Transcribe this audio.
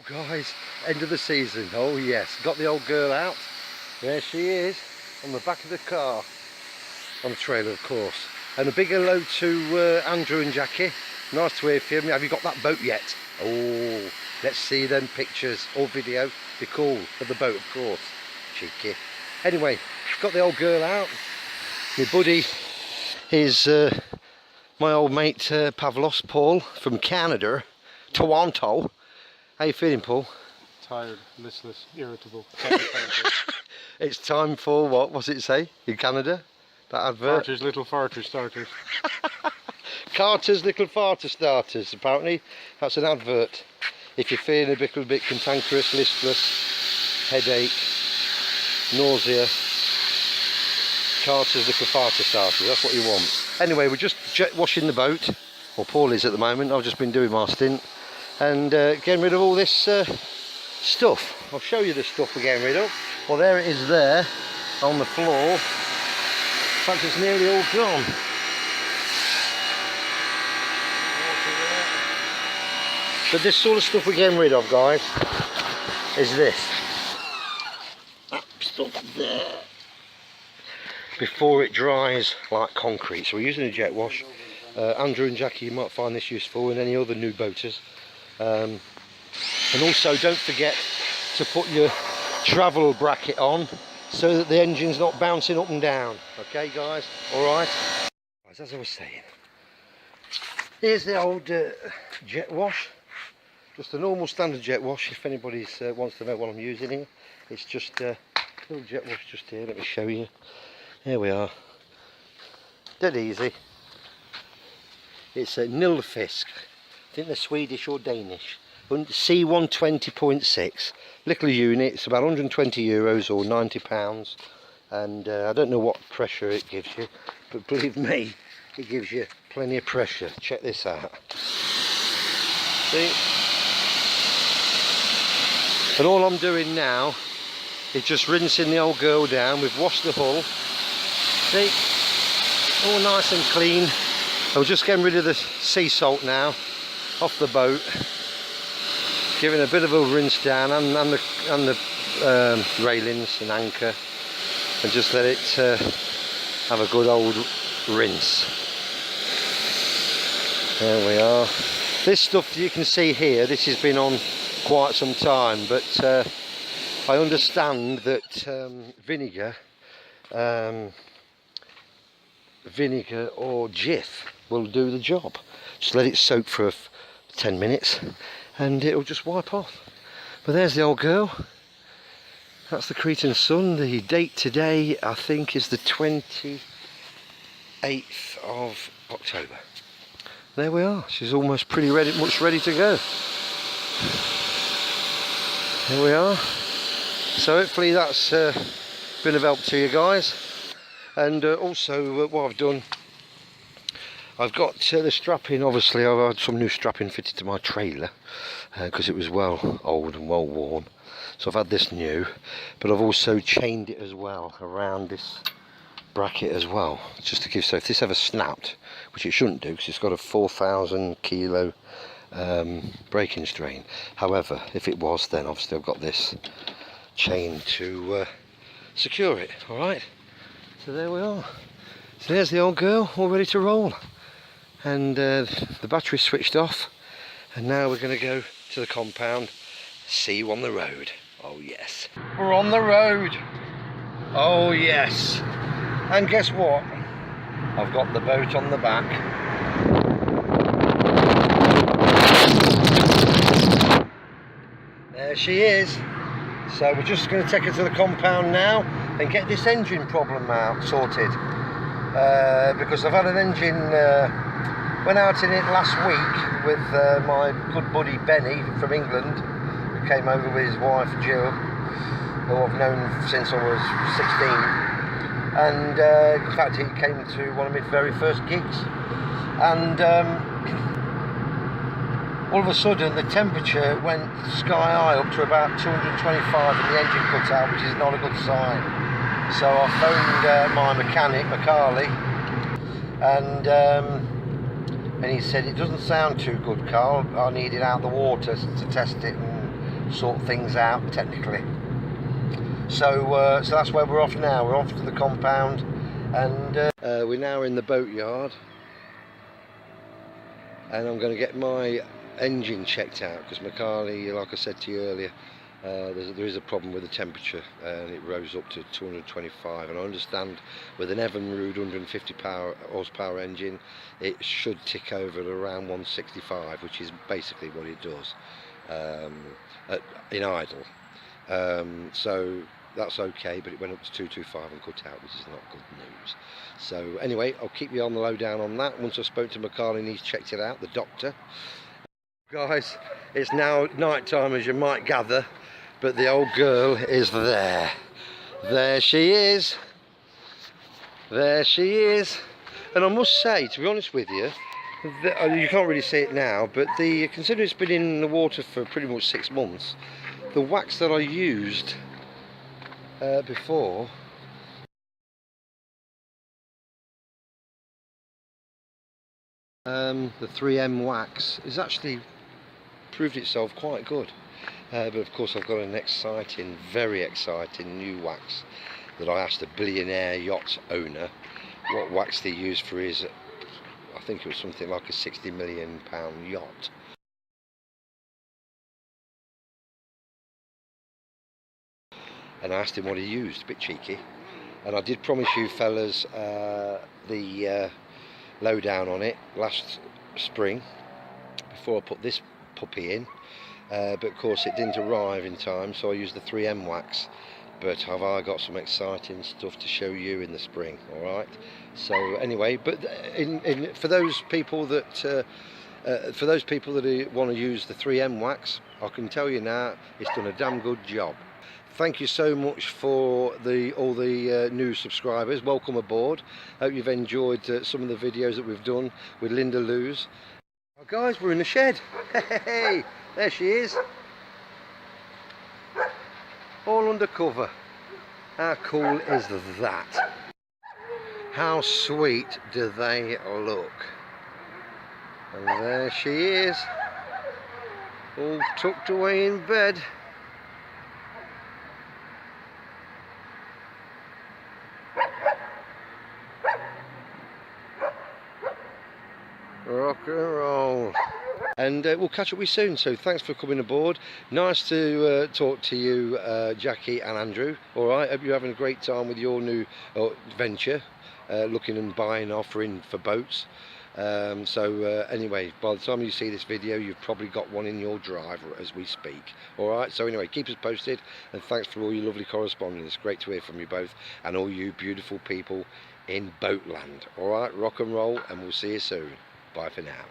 Guys, end of the season. Oh yes, got the old girl out. There she is, on the back of the car, on the trailer of course. And a big hello to Andrew and Jackie. Nice to hear from you. Have you got that boat yet? Oh, let's see them pictures or video. Be cool, of the boat of course. Cheeky. Anyway, got the old girl out. My buddy is my old mate Pavlos, Paul, from Canada, Toronto. How you feeling, Paul? Tired, listless, irritable. It's time for what? What's it say in Canada? That advert? Farters, little farter starters. Carter's little farter starters. Apparently, that's an advert. If you're feeling a bit cantankerous, listless, headache, nausea, Carter's little farter starters. That's what you want. Anyway, we're just jet washing the boat. Well, Paul is at the moment. I've just been doing my stint. And getting rid of all this stuff. I'll show you the stuff we're getting rid of. Well, there it is there on the floor. In fact, it's nearly all gone. But this sort of stuff we're getting rid of, guys, is this. That stuff there. Before it dries like concrete. So we're using a jet wash. Andrew and Jackie, you might find this useful, and any other new boaters. And also don't forget to put your travel bracket on so that the engine's not bouncing up and down. Okay guys, alright? As I was saying, here's the old jet wash. Just a normal standard jet wash if anybody wants to know what I'm using here. It's just a little jet wash just here, let me show you. Here we are. Dead easy. It's a Nilfisk. I think they're Swedish or Danish. C120.6. Little unit, it's about 120 euros or 90 pounds. And I don't know what pressure it gives you, but believe me, it gives you plenty of pressure. Check this out. See? And all I'm doing now is just rinsing the old girl down. We've washed the hull. See? All nice and clean. I'm just getting rid of the sea salt now off the boat, giving a bit of a rinse down and the railings and anchor, and just let it have a good old rinse. There we are. This stuff you can see here, this has been on quite some time, but I understand that vinegar or Jif will do the job. Just let it soak for 10 minutes and it'll just wipe off. But there's the old girl. That's the Cretan Sun. The date today I think is the 28th of October. There we are. She's almost much ready to go. Here we are. So hopefully that's been of help to you guys. And also what I've done, I've got the strapping. Obviously I've had some new strapping fitted to my trailer because it was well old and well worn, so I've had this new, but I've also chained it as well around this bracket as well, just to give, so if this ever snapped, which it shouldn't do because it's got a 4,000 kilo braking strain. However, if it was, then obviously I've got this chain to secure it. Alright, so there we are. So there's the old girl all ready to roll. And the battery's switched off, and now we're going to go to the compound. See you on the road. Oh yes, we're on the road. Oh yes. And guess what, I've got the boat on the back. There she is. So we're just going to take her to the compound now and get this engine problem sorted, because I've had an engine went out in it last week with my good buddy Benny from England, who came over with his wife Jill, who I've known since I was 16. And in fact he came to one of my very first gigs. And all of a sudden the temperature went sky high up to about 225 and the engine cut out, which is not a good sign. So I phoned my mechanic, Macaulay, and he said, it doesn't sound too good, Carl. I need it out of the water to test it and sort things out technically. So that's where we're off now. We're off to the compound, and we're now in the boatyard, and I'm going to get my engine checked out because Makani, like I said to you earlier, there is a problem with the temperature, and it rose up to 225, and I understand with an Evinrude 150 horsepower engine it should tick over at around 165, which is basically what it does in idle. So that's okay, but it went up to 225 and cut out, which is not good news. So anyway, I'll keep you on the lowdown on that once I spoke to Makani and he's checked it out, the doctor. Guys, it's now night time, as you might gather, but the old girl is there. There she is. There she is. And I must say, to be honest with you, you can't really see it now, but considering it's been in the water for pretty much 6 months, the wax that I used before the 3M wax is actually proved itself quite good, but of course I've got an exciting, very exciting new wax that I asked a billionaire yacht owner what wax they used for his, I think it was something like a £60 million yacht. And I asked him what he used, a bit cheeky, and I did promise you fellas the lowdown on it last spring before I put this puppy in, but of course it didn't arrive in time, so I used the 3M wax. But have I got some exciting stuff to show you in the spring? All right. So anyway, but for those people that want to use the 3M wax, I can tell you now it's done a damn good job. Thank you so much for all the new subscribers. Welcome aboard. Hope you've enjoyed some of the videos that we've done with Linda Lewis. Oh, guys, we're in the shed. Hey, there she is. All under cover. How cool is that? How sweet do they look? And there she is, all tucked away in bed. Rock and roll. And we'll catch up with you soon, so thanks for coming aboard. Nice to talk to you, Jackie and Andrew. Alright, hope you're having a great time with your new venture, looking and buying, offering for boats. Anyway, by the time you see this video you've probably got one in your drive as we speak. Alright, so anyway, keep us posted, and thanks for all your lovely correspondence. Great to hear from you both and all you beautiful people in Boatland. Alright, rock and roll, and we'll see you soon. Bye for now.